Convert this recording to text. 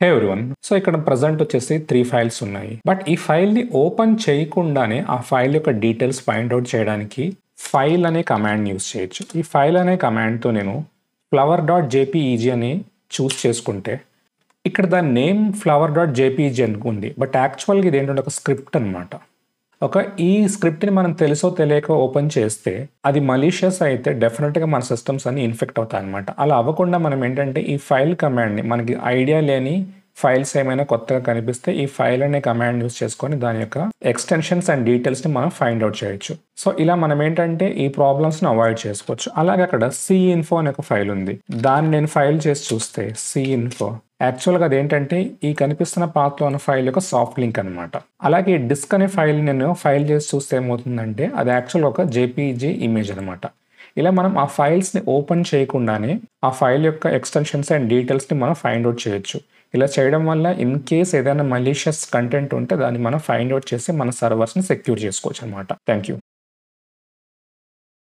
హే everyone. So ఇక్కడ present వచ్చేసి 3 files ఉన్నాయి. బట్ ఈ ఫైల్‌ని ఓపెన్ చేయకుండానే ఆ ఫైల్ యొక్క డీటెయిల్స్ ఫైండ్ ఔట్ చేయడానికి ఫైల్ అనే కమాండ్‌ని యూజ్ చేయొచ్చు. ఈ ఫైల్ అనే కమాండ్‌తో నేను flower.jpeg అని చూస్ చేసుకుంటే ఇక్కడ దాని నేమ్ flower.jpeg అని ఉంది. బట్ యాక్చువల్‌గా ఇదేంటంటే ఒక స్క్రిప్ట్ అనమాట. ఈ స్క్రిప్ట్‌ని మనం తెలుసో తెలియకో ఓపెన్ చేస్తే అది మలీషియస్ అయితే డెఫినెట్‌గా మన సిస్టమ్స్ అన్నీ ఇన్ఫెక్ట్ అవుతాయన్నమాట. అలా అవ్వకుండా మనం ఏంటంటే ఈ ఫైల్ కమాండ్‌ని మనకి ఐడియా లేని ఫైల్స్ ఏమైనా కొత్తగా కనిపిస్తే ఈ ఫైల్ అనే కమాండ్ యూజ్ చేసుకొని దాని యొక్క ఎక్స్టెన్షన్స్ అండ్ డీటెయిల్స్‌ని మనం ఫైండ్ ఔట్ చేయొచ్చు. సో ఇలా మనం ఏంటంటే ఈ ప్రాబ్లమ్స్‌ని అవాయిడ్ చేసుకోవచ్చు. అలాగే అక్కడ cinfo అనే ఒక ఫైల్ ఉంది. దాన్ని నేను ఫైల్ చేసి చూస్తే cinfo యాక్చువల్‌గా అదేంటంటే ఈ కనిపిస్తున్న పాత్లో ఉన్న ఫైల్ యొక్క సాఫ్ట్ లింక్ అనమాట. అలాగే డిస్క్ అనే ఫైల్ నేను ఫైల్ చేసి చూస్తే ఏమవుతుందంటే అది యాక్చువల్‌గా ఒక జేపీజీ ఇమేజ్ అనమాట. ఇలా మనం ఆ ఫైల్స్‌ని ఓపెన్ చేయకుండానే ఆ ఫైల్ యొక్క ఎక్స్టెన్షన్స్ అండ్ డీటెయిల్స్‌ని మనం ఫైండ్ ఔట్ చేయొచ్చు. ఇలా చేయడం వల్ల ఇన్ కేస్ ఏదైనా మలీషియస్ కంటెంట్ ఉంటే దాన్ని మనం ఫైండ్ ఔట్ చేసి మన సర్వర్స్‌ని సెక్యూర్ చేసుకోవచ్చు అనమాట. Thank you.